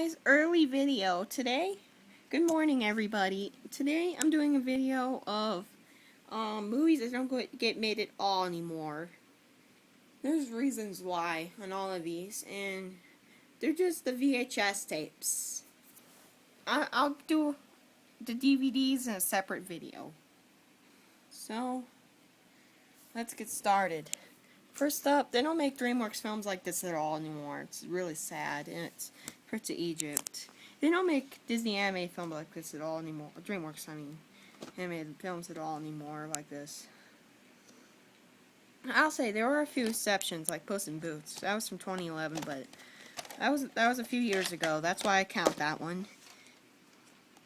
guys, early video today. Good morning, everybody. Today I'm doing a video of movies that don't get made at all anymore. There's reasons why on all of these, and they're just the VHS tapes. I'll do the DVDs in a separate video. So let's get started. First up, they don't make DreamWorks films like this at all anymore. It's really sad, and it's Prince of Egypt. They don't make Disney animated films like this at all anymore. DreamWorks, I mean, animated films at all anymore like this. I'll say there were a few exceptions, like Puss in Boots. That was from 2011, but that was a few years ago. That's why I count that one.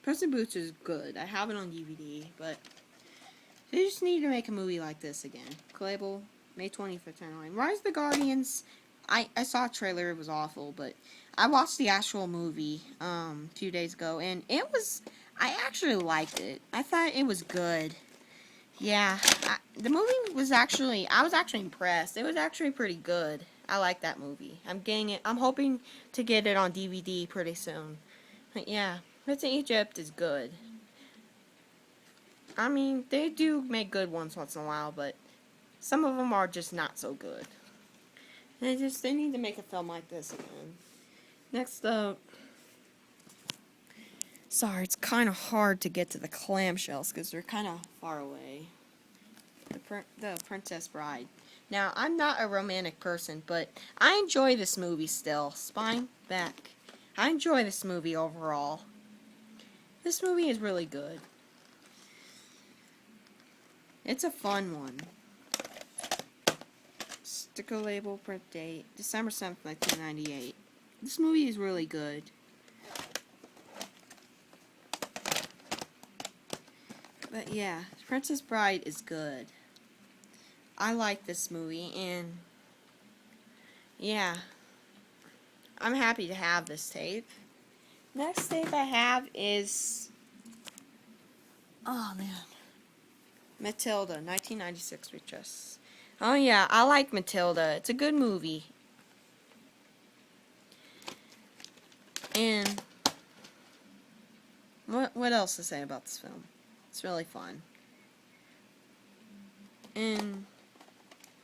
Puss in Boots is good. I have it on DVD, but they just need to make a movie like this again. Clayable. May 25th, 2009. Rise of the Guardians, I saw a trailer, it was awful, but I watched the actual movie a few days ago, and I actually liked it. I thought it was good. Yeah, the movie was I was actually impressed. It was actually pretty good. I like that movie. I'm hoping to get it on DVD pretty soon. But yeah, Prince of Egypt is good. I mean, they do make good ones once in a while, but some of them are just not so good. They need to make a film like this again. Next up, sorry, it's kind of hard to get to the clamshells because they're kind of far away. The Princess Bride. Now, I'm not a romantic person, but I enjoy this movie still. Spine back. I enjoy this movie overall. This movie is really good. It's a fun one. Sticker label, print date, December 7th, 1998. This movie is really good. But yeah, Princess Bride is good. I like this movie, and yeah, I'm happy to have this tape. Next tape I have is, oh man, Matilda, 1996 Pictures. Oh yeah, I like Matilda. It's a good movie. And what else to say about this film? It's really fun. And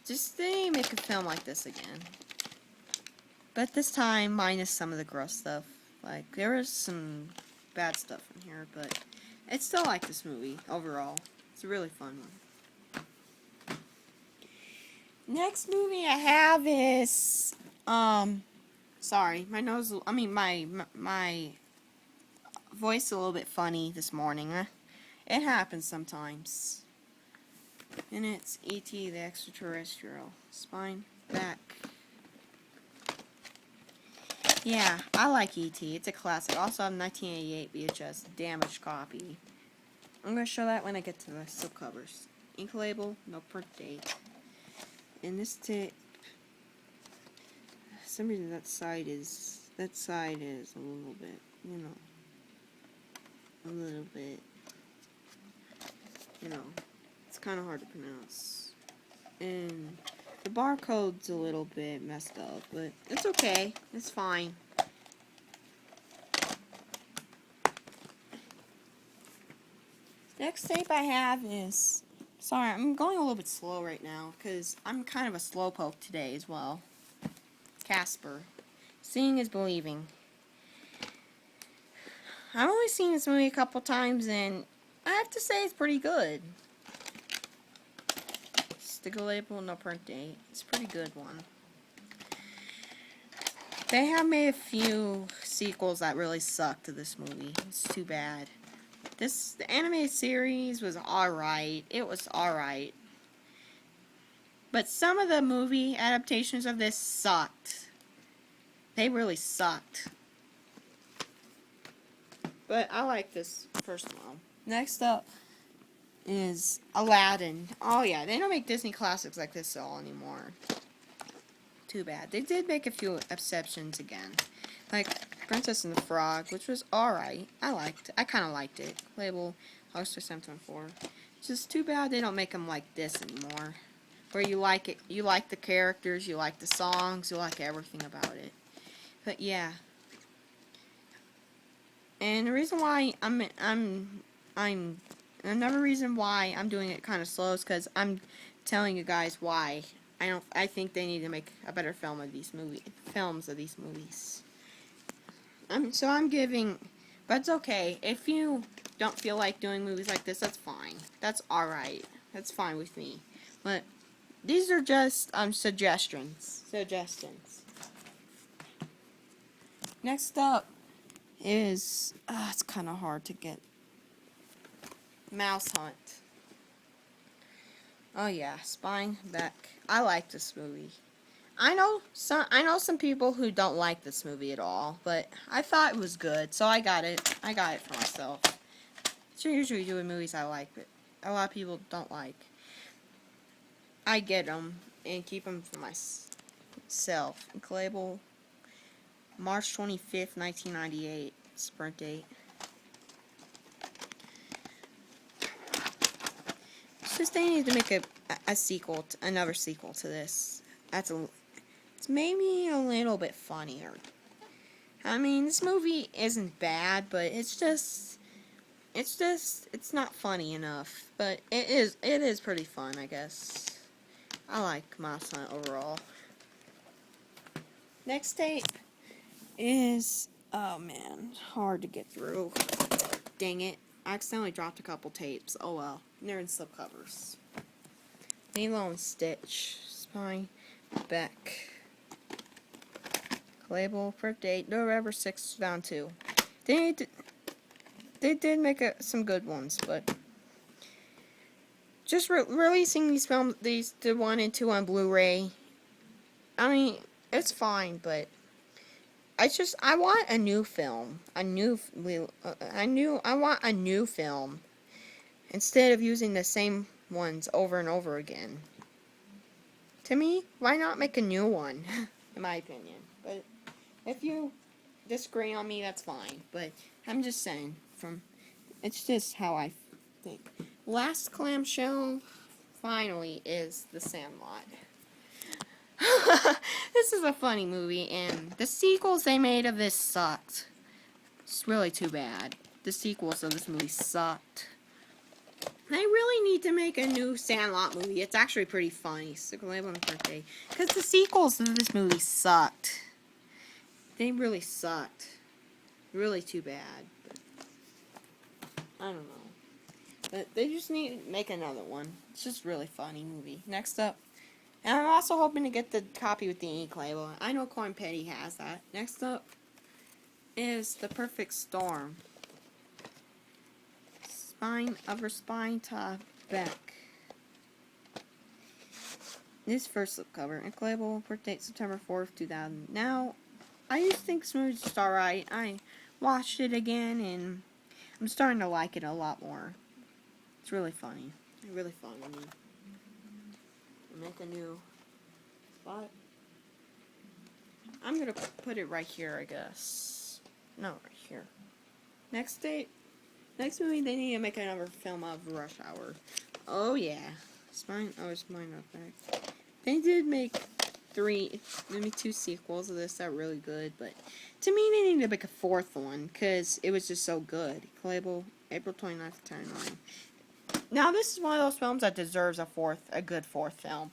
just they make a film like this again. But this time minus some of the gross stuff. Like there was some bad stuff in here, but I still like this movie overall. It's a really fun one. Next movie I have is sorry, my voice is a little bit funny this morning. It happens sometimes. And it's E.T. the Extraterrestrial. Spine back. Yeah, I like E.T. It's a classic. Also, I have 1988 VHS damaged copy. I'm going to show that when I get to the slipcovers. Ink label, no print date. And this tape, for some reason that side is a little bit, a little bit, it's kind of hard to pronounce. And the barcode's a little bit messed up, but it's okay. It's fine. Next tape I have is, sorry, I'm going a little bit slow right now because I'm kind of a slowpoke today as well. Casper. Seeing is believing. I've only seen this movie a couple times, and I have to say it's pretty good. Sticker label, no print date. It's a pretty good one. They have made a few sequels that really suck to this movie. It's too bad. The animated series was alright. It was alright. But some of the movie adaptations of this sucked. They really sucked. But I like this first one. Next up is Aladdin. Oh yeah, they don't make Disney classics like this at all anymore. Too bad. They did make a few exceptions again. Like Princess and the Frog, which was alright. I kind of liked it. Label Hollister 724. It's just too bad they don't make them like this anymore. Where you like it, you like the characters, you like the songs, you like everything about it. But yeah. And the reason why I'm another reason why I'm doing it kind of slow is because I'm telling you guys why I think they need to make a better films of these movies. So I'm giving, but it's okay if you don't feel like doing movies like this. That's fine. That's all right. That's fine with me. But these are just suggestions. Next up is it's kind of hard to get. Mouse Hunt. Oh yeah, Spying Back. I like this movie. I know some people who don't like this movie at all, but I thought it was good, so I got it. I got it for myself. So usually doing movies I like, but a lot of people don't like. I get them and keep them for myself. Label March 25th, 1998. Sprint date. It's just they need to make a sequel, another sequel to this. It's maybe a little bit funnier. I mean, this movie isn't bad, but it's not funny enough. But it is pretty fun, I guess. I like Mouse Hunt overall. Next tape is, oh man, hard to get through. Dang it. I accidentally dropped a couple tapes. Oh well. They're in slipcovers. Lilo and Stitch. Spying Back. Label for date November 6th, 2002. They did make some good ones, but just releasing these films, the 1 and 2 on Blu-ray. I mean, it's fine, but I want a new film, I want a new film instead of using the same ones over and over again. To me, why not make a new one? In my opinion, but if you disagree on me, that's fine. But I'm just saying, it's just how I think. Last clamshell, finally, is The Sandlot. This is a funny movie, and the sequels they made of this sucked. It's really too bad. The sequels of this movie sucked. They really need to make a new Sandlot movie. It's actually pretty funny. Because the sequels of this movie sucked. They really sucked. Really too bad. But I don't know. But they just need to make another one. It's just a really funny movie. Next up. And I'm also hoping to get the copy with the ink label. I know Coin Petty has that. Next up is The Perfect Storm. Spine to Back. This first slipcover. Ink label. Birth date September 4th, 2000. Now, I used to think this movie was just alright. I watched it again and I'm starting to like it a lot more. It's really funny. Really fun to me. Make a new spot. I'm gonna put it right here, I guess. No, right here. Next movie, they need to make another film of Rush Hour. Oh yeah, it's mine up back. They did make maybe 2 sequels of this that are really good, but to me, they need to make a 4th one because it was just so good. Label April 29th, 2009. Now, this is one of those films that deserves a good 4th film.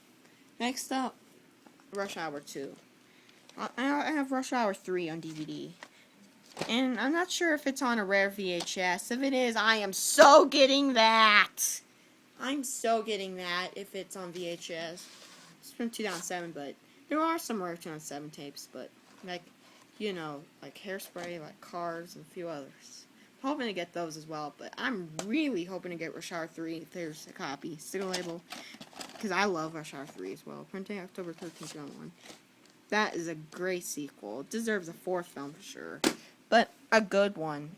Next up, Rush Hour 2. I have Rush Hour 3 on DVD. And I'm not sure if it's on a rare VHS. If it is, I am so getting that. I'm so getting that if it's on VHS. It's from 2007, but there are some rare 2007 tapes, but like Hairspray, like Cars, and a few others. Hoping to get those as well, but I'm really hoping to get Rush Hour 3 if there's a copy. Sticker label, because I love Rush Hour 3 as well. Printing October 13th, 2001. That is a great sequel. It deserves a 4th film for sure, but a good one.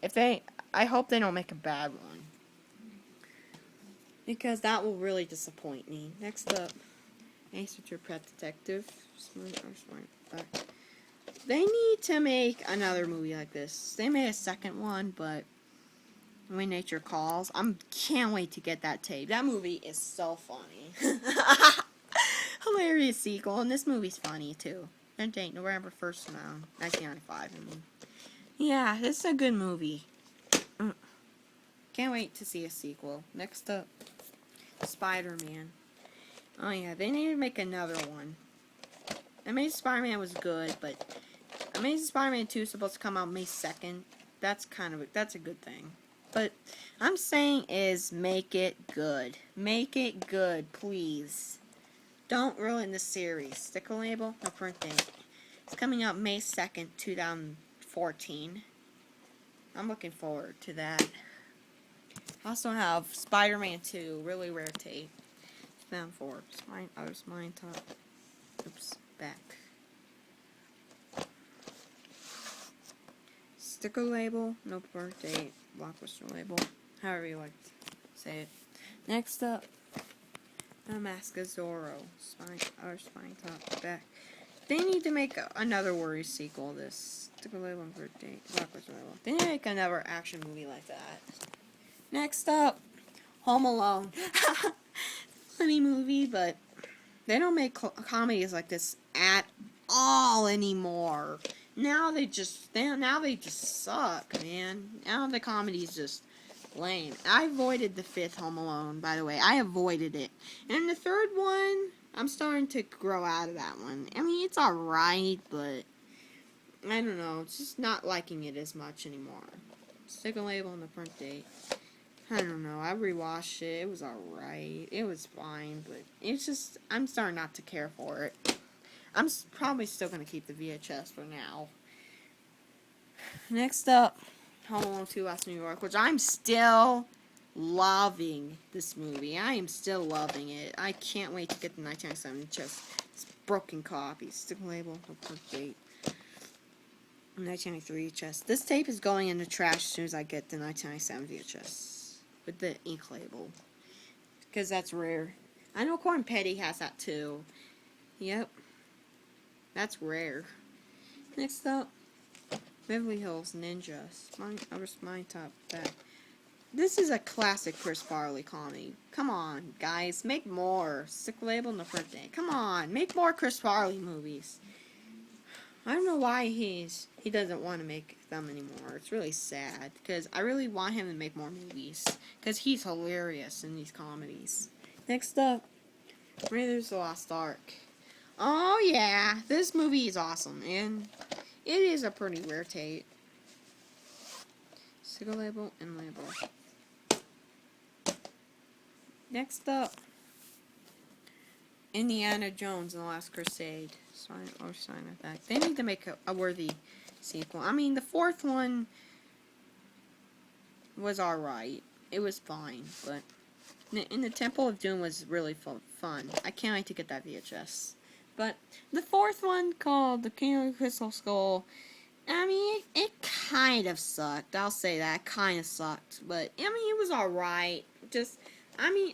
I hope they don't make a bad one, because that will really disappoint me. Next up, Ace Ventura: Pet Detective. They need to make another movie like this. They made a second one, but When Nature Calls. Can't wait to get that tape. That movie is so funny. Hilarious sequel, and this movie's funny too. And date November 1st, 1995. Yeah, this is a good movie. Can't wait to see a sequel. Next up, Spider-Man. Oh yeah, they need to make another one. Amazing Spider-Man was good, but Amazing Spider-Man 2 is supposed to come out May 2nd. That's a good thing. But I'm saying is make it good. Make it good, please. Don't ruin the series. Sticker label, no print date. It's coming out May 2nd, 2014. I'm looking forward to that. I also have Spider-Man 2, really rare tape. Found for spine top. Oops, back. Sticker label, no birth date, blockbuster label, however you like to say it. Next up, a Mask of Zorro, spine top, back. They need to make another Warriors sequel. This sticker label and birth date, blockbuster label. They need to make another action movie like that. Next up, Home Alone. Funny movie, but they don't make comedies like this at all anymore. Now they just suck, man. Now the comedy's just lame. I avoided the 5th Home Alone, by the way. I avoided it. And the 3rd one, I'm starting to grow out of that one. I mean, it's alright, but I don't know. It's just not liking it as much anymore. Sticker label and the print date. I don't know. I rewatched it. It was alright. It was fine, but it's just, I'm starting not to care for it. I'm probably still going to keep the VHS for now. Next up, Home Alone 2 Lost in New York, which I'm still loving this movie. I am still loving it. I can't wait to get the 1997 VHS. It's broken copies. Sticker label, no print date. 1993 VHS. This tape is going in the trash as soon as I get the 1997 VHS. With the ink label. Because that's rare. I know Corn Petty has that too. Yep. That's rare. Next up, Beverly Hills Ninja. Spine top back. This is a classic Chris Farley comedy. Come on, guys. Make more. Sticker label and the print date. Come on. Make more Chris Farley movies. I don't know why he doesn't want to make them anymore. It's really sad. Because I really want him to make more movies. Because he's hilarious in these comedies. Next up, Raiders of the Lost Ark. Oh yeah, this movie is awesome, and it is a pretty rare tape. Sticker label and label. Next up, Indiana Jones and the Last Crusade. Sign it back. They need to make a worthy sequel. I mean, the 4th one was alright. It was fine, but in the Temple of Doom was really fun. I can't wait to get that VHS. But the 4th one, called The King of the Crystal Skull, I mean, it kind of sucked. I'll say that. It kind of sucked. But, I mean, it was alright.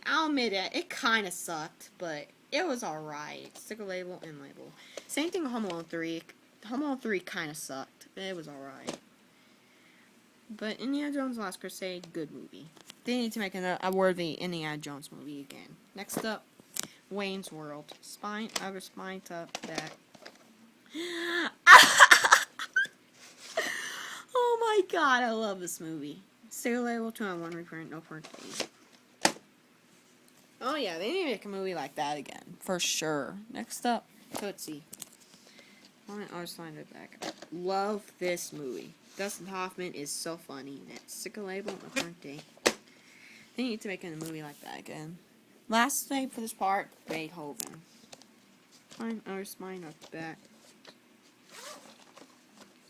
I'll admit it. It kind of sucked, but it was alright. Sticker label and label. Same thing with Home Alone 3. Home Alone 3 kind of sucked. It was alright. But Indiana Jones Last Crusade, good movie. They need to make a worthy Indiana Jones movie again. Next up, Wayne's World. Spine top, back. Oh my god, I love this movie. Sticker label, 2-on-1 reprint, no print date. Oh yeah, they need to make a movie like that again. For sure. Next up, Tootsie. I'll just find it back. Love this movie. Dustin Hoffman is so funny in it. Sticker label, no print date. They need to make a movie like that again. Last name for this part, Beethoven. Spine up the back.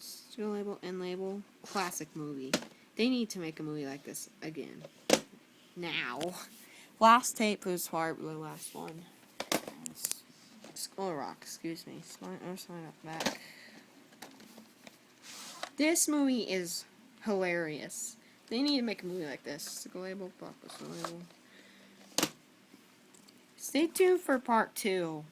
Sticker label, end label. Classic movie. They need to make a movie like this again. Now. Last tape for this part, the last one. Skull Rock, excuse me. Spine up the back. This movie is hilarious. They need to make a movie like this. Sticker label, blockbuster label. Stay tuned for part 2.